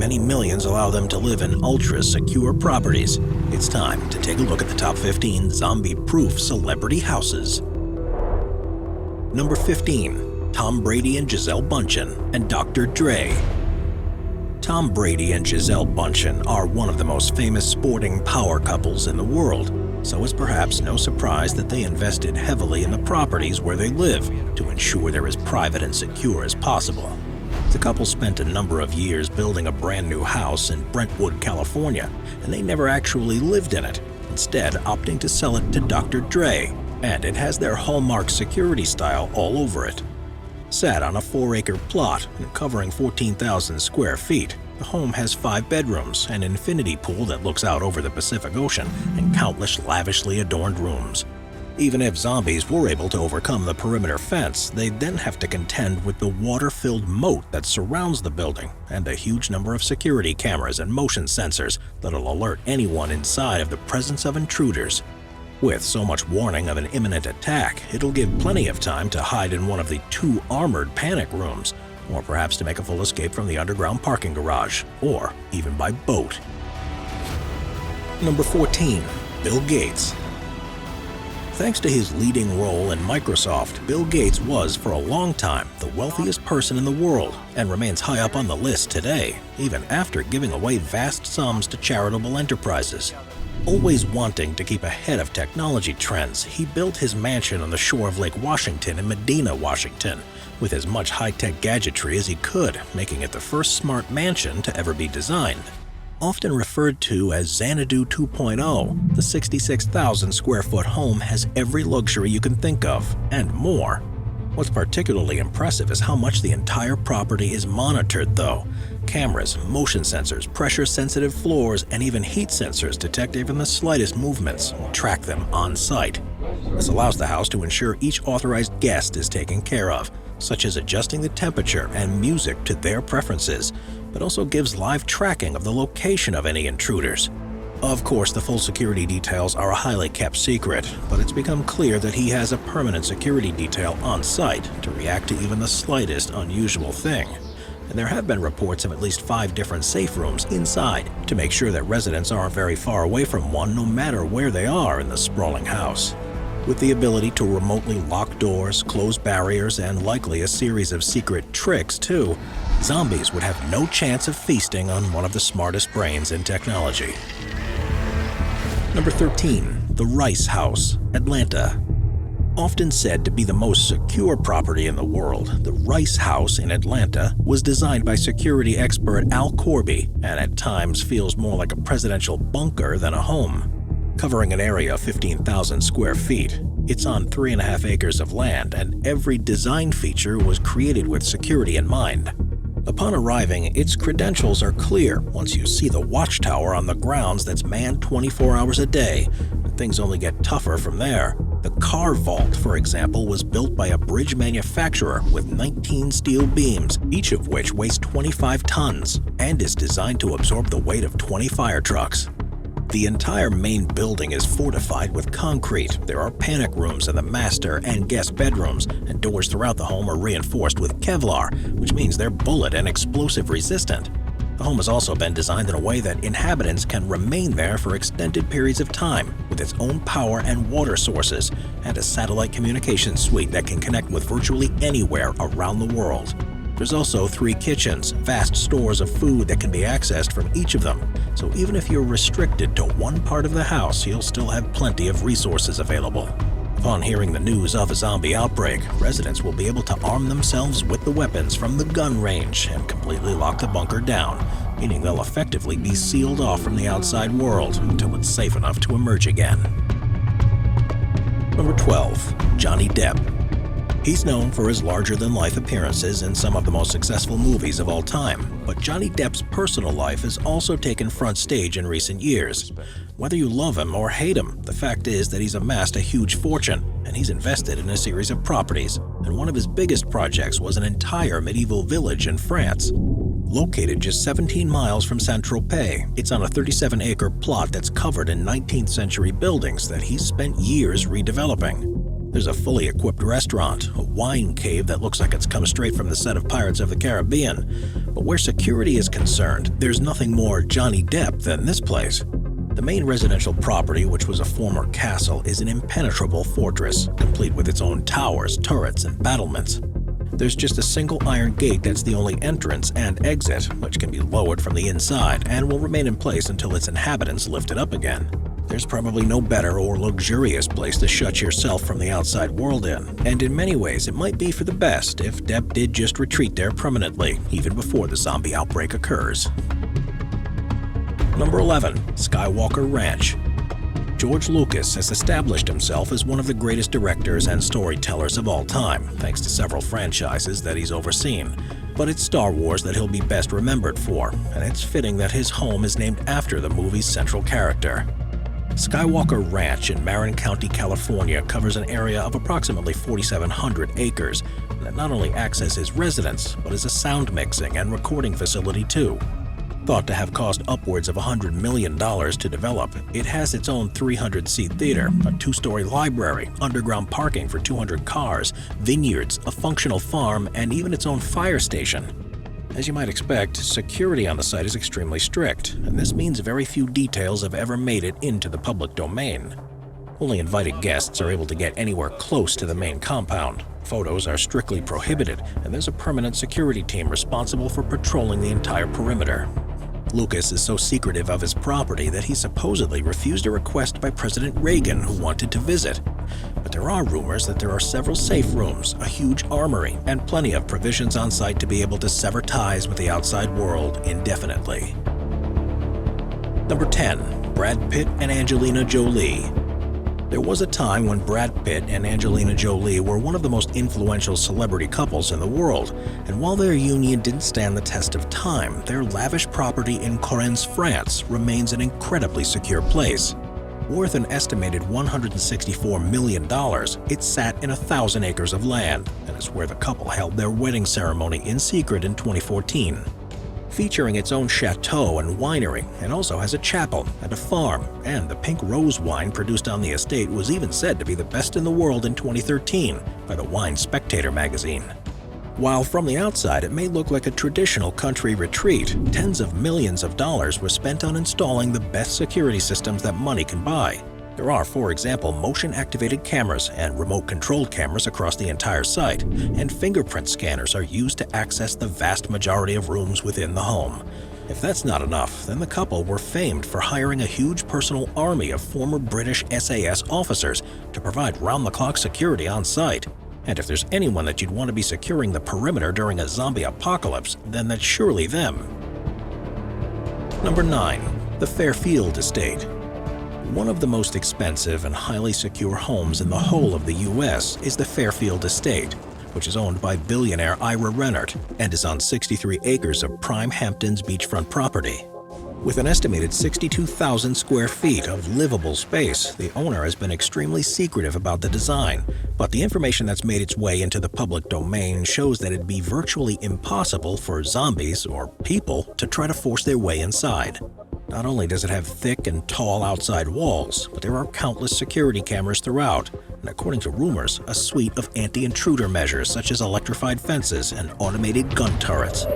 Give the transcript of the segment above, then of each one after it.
many millions allow them to live in ultra-secure properties. It's time to take a look at the top 15 zombie-proof celebrity houses. Number 15. Tom Brady and Gisele Bündchen and Dr. Dre. Tom Brady and Gisele Bündchen are one of the most famous sporting power couples in the world, so it's perhaps no surprise that they invested heavily in the properties where they live to ensure they're as private and secure as possible. The couple spent a number of years building a brand new house in Brentwood, California, and they never actually lived in it, instead opting to sell it to Dr. Dre, and it has their hallmark security style all over it. Sat on a 4-acre plot and covering 14,000 square feet, the home has 5 bedrooms, an infinity pool that looks out over the Pacific Ocean, and countless lavishly adorned rooms. Even if zombies were able to overcome the perimeter fence, they'd then have to contend with the water-filled moat that surrounds the building and a huge number of security cameras and motion sensors that'll alert anyone inside of the presence of intruders. With so much warning of an imminent attack, it'll give plenty of time to hide in one of the 2 armored panic rooms, or perhaps to make a full escape from the underground parking garage, or even by boat. Number 14. Bill Gates. Thanks to his leading role in Microsoft, Bill Gates was, for a long time, the wealthiest person in the world and remains high up on the list today, even after giving away vast sums to charitable enterprises. Always wanting to keep ahead of technology trends, he built his mansion on the shore of Lake Washington in Medina, Washington, with as much high-tech gadgetry as he could, making it the first smart mansion to ever be designed. Often referred to as Xanadu 2.0, the 66,000 square foot home has every luxury you can think of, and more. What's particularly impressive is how much the entire property is monitored, though. Cameras, motion sensors, pressure-sensitive floors, and even heat sensors detect even the slightest movements and track them on site. This allows the house to ensure each authorized guest is taken care of, such as adjusting the temperature and music to their preferences, but also gives live tracking of the location of any intruders. Of course, the full security details are a highly kept secret, but it's become clear that he has a permanent security detail on site to react to even the slightest unusual thing. And there have been reports of at least 5 different safe rooms inside to make sure that residents aren't very far away from one no matter where they are in the sprawling house. With the ability to remotely lock doors, close barriers, and likely a series of secret tricks too, zombies would have no chance of feasting on one of the smartest brains in technology. Number 13. The Rice House, Atlanta. Often said to be the most secure property in the world, the Rice House in Atlanta was designed by security expert Al Corbi and at times feels more like a presidential bunker than a home. Covering an area of 15,000 square feet, it's on 3.5 acres of land, and every design feature was created with security in mind. Upon arriving, its credentials are clear once you see the watchtower on the grounds that's manned 24 hours a day, and things only get tougher from there. The car vault, for example, was built by a bridge manufacturer with 19 steel beams, each of which weighs 25 tons, and is designed to absorb the weight of 20 fire trucks. The entire main building is fortified with concrete. There are panic rooms in the master and guest bedrooms, and doors throughout the home are reinforced with Kevlar, which means they're bullet and explosive resistant. The home has also been designed in a way that inhabitants can remain there for extended periods of time, with its own power and water sources, and a satellite communication suite that can connect with virtually anywhere around the world. There's also 3 kitchens, vast stores of food that can be accessed from each of them, so even if you're restricted to one part of the house, you'll still have plenty of resources available. Upon hearing the news of a zombie outbreak, residents will be able to arm themselves with the weapons from the gun range and completely lock the bunker down, meaning they'll effectively be sealed off from the outside world until it's safe enough to emerge again. Number 12. Johnny Depp. He's known for his larger-than-life appearances in some of the most successful movies of all time, but Johnny Depp's personal life has also taken front stage in recent years. Whether you love him or hate him, the fact is that he's amassed a huge fortune, and he's invested in a series of properties, and one of his biggest projects was an entire medieval village in France. Located just 17 miles from Saint-Tropez, it's on a 37-acre plot that's covered in 19th-century buildings that he's spent years redeveloping. There's a fully equipped restaurant, a wine cave that looks like it's come straight from the set of Pirates of the Caribbean. But where security is concerned, there's nothing more Johnny Depp than this place. The main residential property, which was a former castle, is an impenetrable fortress, complete with its own towers, turrets, and battlements. There's just a single iron gate that's the only entrance and exit, which can be lowered from the inside and will remain in place until its inhabitants lift it up again. There's probably no better or luxurious place to shut yourself from the outside world in, and in many ways it might be for the best if Depp did just retreat there permanently, even before the zombie outbreak occurs. Number 11. Skywalker Ranch. George Lucas has established himself as one of the greatest directors and storytellers of all time, thanks to several franchises that he's overseen. But it's Star Wars that he'll be best remembered for, and it's fitting that his home is named after the movie's central character. Skywalker Ranch in Marin County, California covers an area of approximately 4,700 acres that not only acts as his residence, but is a sound mixing and recording facility too. Thought to have cost upwards of $100 million to develop, it has its own 300-seat theater, a 2-story library, underground parking for 200 cars, vineyards, a functional farm, and even its own fire station. As you might expect, security on the site is extremely strict, and this means very few details have ever made it into the public domain. Only invited guests are able to get anywhere close to the main compound. Photos are strictly prohibited, and there's a permanent security team responsible for patrolling the entire perimeter. Lucas is so secretive of his property that he supposedly refused a request by President Reagan, who wanted to visit. But there are rumors that there are several safe rooms, a huge armory, and plenty of provisions on site to be able to sever ties with the outside world indefinitely. Number 10. Brad Pitt and Angelina Jolie. There was a time when Brad Pitt and Angelina Jolie were one of the most influential celebrity couples in the world, and while their union didn't stand the test of time, their lavish property in Correns, France remains an incredibly secure place. Worth an estimated $164 million, it sat in 1,000 acres of land, and is where the couple held their wedding ceremony in secret in 2014. Featuring its own chateau and winery, it also has a chapel and a farm, and the pink rose wine produced on the estate was even said to be the best in the world in 2013 by the Wine Spectator magazine. While from the outside it may look like a traditional country retreat, tens of millions of dollars were spent on installing the best security systems that money can buy. There are, for example, motion-activated cameras and remote-controlled cameras across the entire site, and fingerprint scanners are used to access the vast majority of rooms within the home. If that's not enough, then the couple were famed for hiring a huge personal army of former British SAS officers to provide round-the-clock security on site. And if there's anyone that you'd want to be securing the perimeter during a zombie apocalypse, then that's surely them. Number 9. The Fairfield Estate. One of the most expensive and highly secure homes in the whole of the U.S. is the Fairfield Estate, which is owned by billionaire Ira Rennert and is on 63 acres of prime Hamptons beachfront property. With an estimated 62,000 square feet of livable space, the owner has been extremely secretive about the design, but the information that's made its way into the public domain shows that it'd be virtually impossible for zombies, or people, to try to force their way inside. Not only does it have thick and tall outside walls, but there are countless security cameras throughout, and according to rumors, a suite of anti-intruder measures such as electrified fences and automated gun turrets.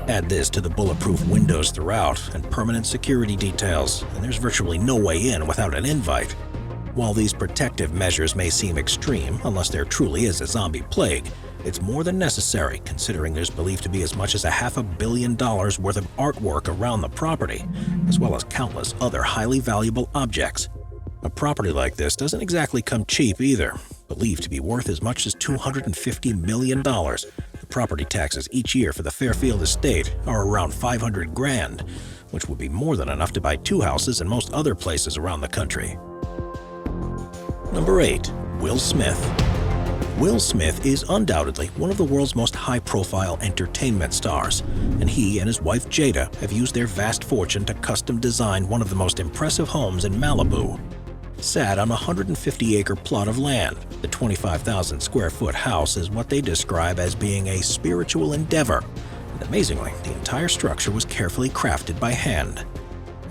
Add this to the bulletproof windows throughout and permanent security details, and there's virtually no way in without an invite. While these protective measures may seem extreme, unless there truly is a zombie plague, it's more than necessary considering there's believed to be as much as $500 million worth of artwork around the property, as well as countless other highly valuable objects. A property like this doesn't exactly come cheap either, believed to be worth as much as $250 million. The property taxes each year for the Fairfield Estate are around $500,000, which would be more than enough to buy 2 houses in most other places around the country. Number 8. Will Smith. Will Smith is undoubtedly one of the world's most high-profile entertainment stars, and he and his wife Jada have used their vast fortune to custom design one of the most impressive homes in Malibu. Sat on a 150-acre plot of land, the 25,000 square foot house is what they describe as being a spiritual endeavor, and amazingly, the entire structure was carefully crafted by hand.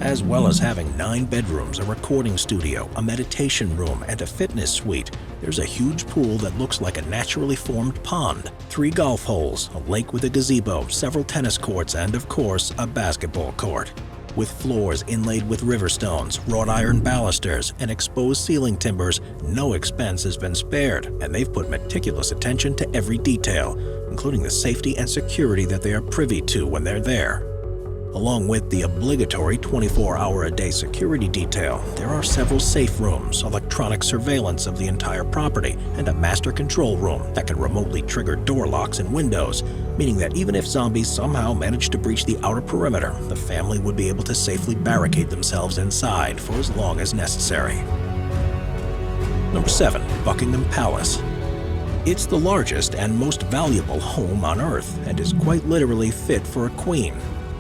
As well as having 9 bedrooms, a recording studio, a meditation room, and a fitness suite, there's a huge pool that looks like a naturally formed pond, 3 golf holes, a lake with a gazebo, several tennis courts, and of course, a basketball court. With floors inlaid with river stones, wrought iron balusters, and exposed ceiling timbers, no expense has been spared, and they've put meticulous attention to every detail, including the safety and security that they are privy to when they're there. Along with the obligatory 24-hour-a-day security detail, there are several safe rooms, electronic surveillance of the entire property, and a master control room that can remotely trigger door locks and windows, meaning that even if zombies somehow managed to breach the outer perimeter, the family would be able to safely barricade themselves inside for as long as necessary. Number 7. Buckingham Palace. It's the largest and most valuable home on Earth and is quite literally fit for a queen.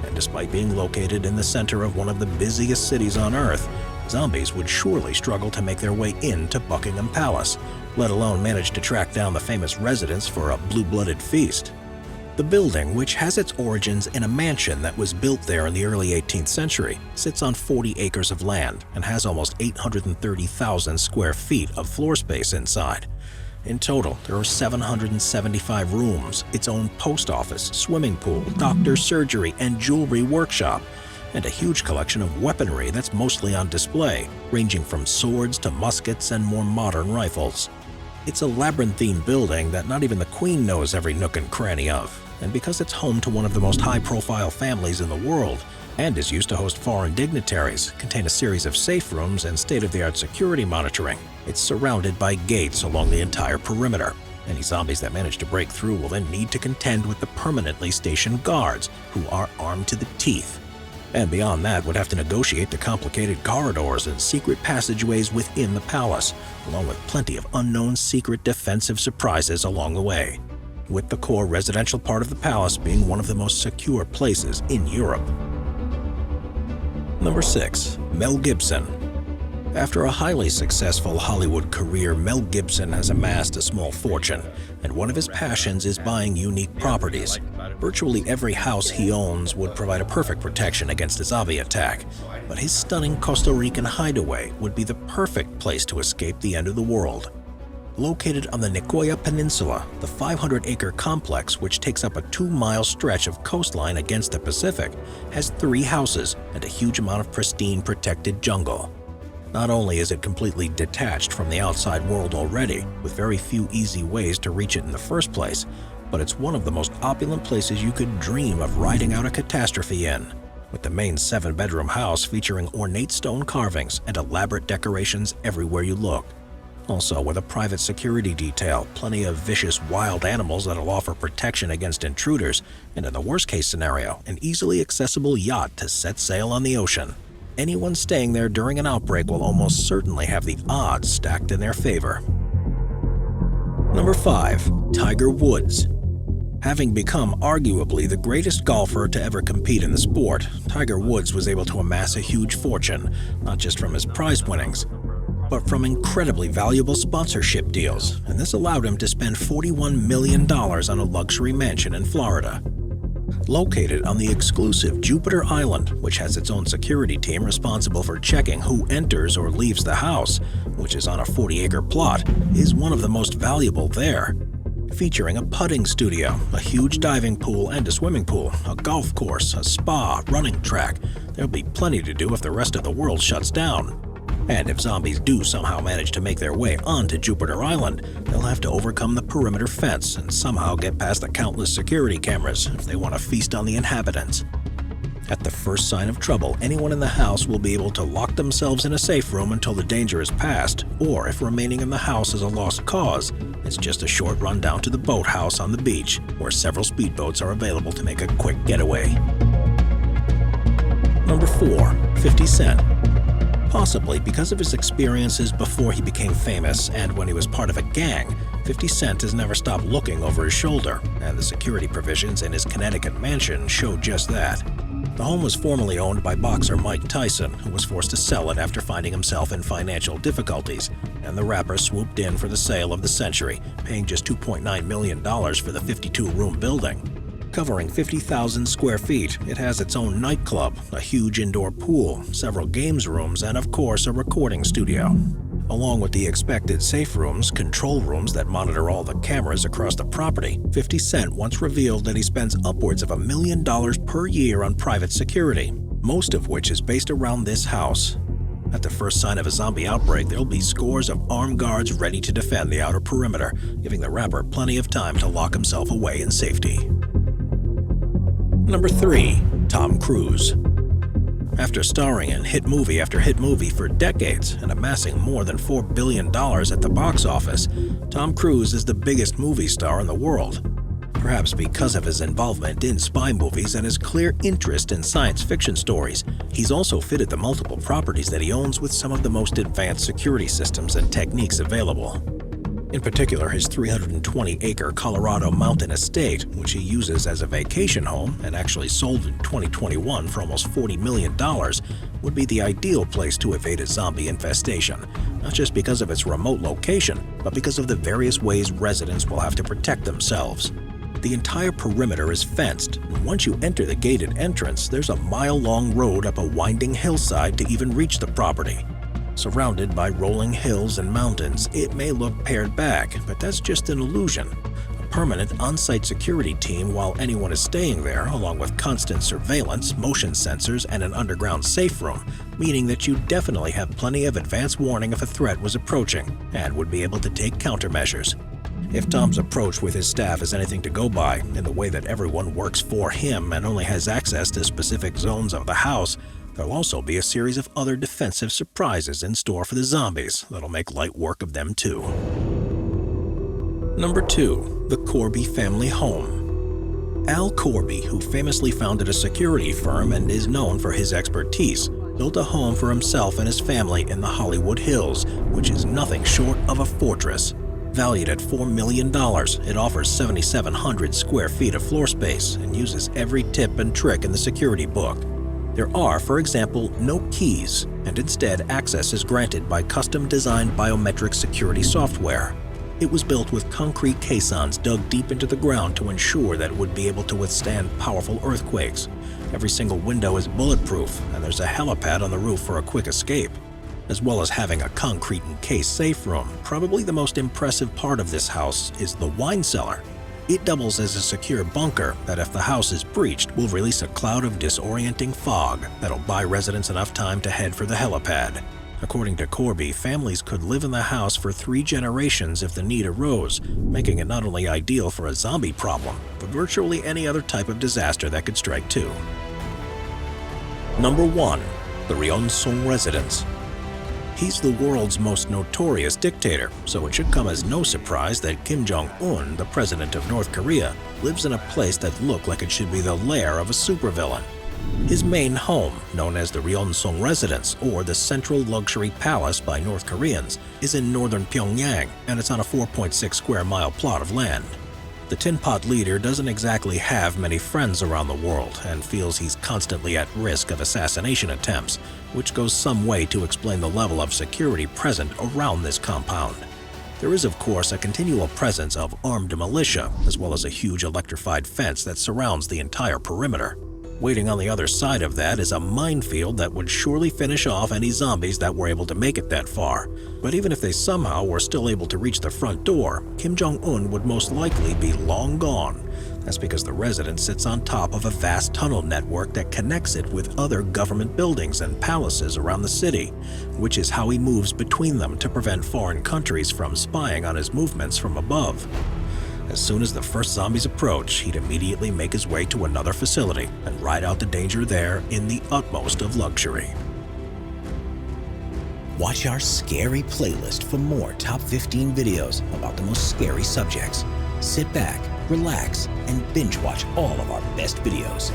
And despite being located in the center of one of the busiest cities on Earth, zombies would surely struggle to make their way into Buckingham Palace, let alone manage to track down the famous residents for a blue-blooded feast. The building, which has its origins in a mansion that was built there in the early 18th century, sits on 40 acres of land and has almost 830,000 square feet of floor space inside. In total, there are 775 rooms, its own post office, swimming pool, doctor's surgery, and jewelry workshop, and a huge collection of weaponry that's mostly on display, ranging from swords to muskets and more modern rifles. It's a labyrinthine building that not even the Queen knows every nook and cranny of, and because it's home to one of the most high-profile families in the world, and is used to host foreign dignitaries, contain a series of safe rooms and state-of-the-art security monitoring. It's surrounded by gates along the entire perimeter. Any zombies that manage to break through will then need to contend with the permanently stationed guards, who are armed to the teeth. And beyond that, would have to negotiate the complicated corridors and secret passageways within the palace, along with plenty of unknown secret defensive surprises along the way, with the core residential part of the palace being one of the most secure places in Europe. Number 6. Mel Gibson. After a highly successful Hollywood career, Mel Gibson has amassed a small fortune, and one of his passions is buying unique properties. Virtually every house he owns would provide a perfect protection against a zombie attack, but his stunning Costa Rican hideaway would be the perfect place to escape the end of the world. Located on the Nicoya Peninsula, the 500-acre complex, which takes up a 2-mile stretch of coastline against the Pacific, has 3 houses and a huge amount of pristine protected jungle. Not only is it completely detached from the outside world already, with very few easy ways to reach it in the first place, but it's one of the most opulent places you could dream of riding out a catastrophe in, with the main 7-bedroom house featuring ornate stone carvings and elaborate decorations everywhere you look. Also, with a private security detail, plenty of vicious wild animals that'll offer protection against intruders, and in the worst-case scenario, an easily accessible yacht to set sail on the ocean. Anyone staying there during an outbreak will almost certainly have the odds stacked in their favor. Number 5. Tiger Woods. Having become arguably the greatest golfer to ever compete in the sport, Tiger Woods was able to amass a huge fortune, not just from his prize winnings, but from incredibly valuable sponsorship deals, and this allowed him to spend $41 million on a luxury mansion in Florida. Located on the exclusive Jupiter Island, which has its own security team responsible for checking who enters or leaves the house, which is on a 40-acre plot, is one of the most valuable there. Featuring a putting studio, a huge diving pool and a swimming pool, a golf course, a spa, running track, there'll be plenty to do if the rest of the world shuts down. And if zombies do somehow manage to make their way onto Jupiter Island, they'll have to overcome the perimeter fence and somehow get past the countless security cameras if they want to feast on the inhabitants. At the first sign of trouble, anyone in the house will be able to lock themselves in a safe room until the danger is past, or if remaining in the house is a lost cause, it's just a short run down to the boathouse on the beach, where several speedboats are available to make a quick getaway. Number 4. 50 Cent. Possibly because of his experiences before he became famous and when he was part of a gang, 50 Cent has never stopped looking over his shoulder, and the security provisions in his Connecticut mansion show just that. The home was formerly owned by boxer Mike Tyson, who was forced to sell it after finding himself in financial difficulties, and the rapper swooped in for the sale of the century, paying just $2.9 million for the 52-room building. Covering 50,000 square feet, it has its own nightclub, a huge indoor pool, several games rooms, and of course a recording studio. Along with the expected safe rooms, control rooms that monitor all the cameras across the property, 50 Cent once revealed that he spends upwards of $1 million per year on private security, most of which is based around this house. At the first sign of a zombie outbreak, there'll be scores of armed guards ready to defend the outer perimeter, giving the rapper plenty of time to lock himself away in safety. Number 3. Tom Cruise. After starring in hit movie after hit movie for decades and amassing more than $4 billion at the box office, Tom Cruise is the biggest movie star in the world. Perhaps because of his involvement in spy movies and his clear interest in science fiction stories, he's also fitted the multiple properties that he owns with some of the most advanced security systems and techniques available. In particular, his 320-acre Colorado mountain estate, which he uses as a vacation home and actually sold in 2021 for almost $40 million, would be the ideal place to evade a zombie infestation, not just because of its remote location, but because of the various ways residents will have to protect themselves. The entire perimeter is fenced, and once you enter the gated entrance, there's a mile-long road up a winding hillside to even reach the property. Surrounded by rolling hills and mountains, it may look pared back, but that's just an illusion. A permanent on-site security team while anyone is staying there, along with constant surveillance, motion sensors, and an underground safe room, meaning that you definitely have plenty of advance warning if a threat was approaching, and would be able to take countermeasures. If Tom's approach with his staff is anything to go by, in the way that everyone works for him and only has access to specific zones of the house, there'll also be a series of other defensive surprises in store for the zombies that'll make light work of them too. Number 2. The Corbi family home. Al Corbi, who famously founded a security firm and is known for his expertise, built a home for himself and his family in the Hollywood Hills, which is nothing short of a fortress. Valued at $4 million, it offers 7,700 square feet of floor space and uses every tip and trick in the security book. There are, for example, no keys, and instead access is granted by custom-designed biometric security software. It was built with concrete caissons dug deep into the ground to ensure that it would be able to withstand powerful earthquakes. Every single window is bulletproof, and there's a helipad on the roof for a quick escape. As well as having a concrete-encased safe room, probably the most impressive part of this house is the wine cellar. It doubles as a secure bunker that, if the house is breached, will release a cloud of disorienting fog that'll buy residents enough time to head for the helipad. According to Corbi, families could live in the house for 3 generations if the need arose, making it not only ideal for a zombie problem, but virtually any other type of disaster that could strike too. Number 1. The Ryongsong Residence. He's the world's most notorious dictator, so it should come as no surprise that Kim Jong-un, the president of North Korea, lives in a place that looks like it should be the lair of a supervillain. His main home, known as the Ryongsong Residence, or the Central Luxury Palace by North Koreans, is in northern Pyongyang, and it's on a 4.6 square mile plot of land. The Tin Pot leader doesn't exactly have many friends around the world and feels he's constantly at risk of assassination attempts, which goes some way to explain the level of security present around this compound. There is, of course, a continual presence of armed militia, as well as a huge electrified fence that surrounds the entire perimeter. Waiting on the other side of that is a minefield that would surely finish off any zombies that were able to make it that far. But even if they somehow were still able to reach the front door, Kim Jong-un would most likely be long gone. That's because the residence sits on top of a vast tunnel network that connects it with other government buildings and palaces around the city, which is how he moves between them to prevent foreign countries from spying on his movements from above. As soon as the first zombies approach, he'd immediately make his way to another facility and ride out the danger there in the utmost of luxury. Watch our scary playlist for more top 15 videos about the most scary subjects. Sit back, relax, and binge watch all of our best videos.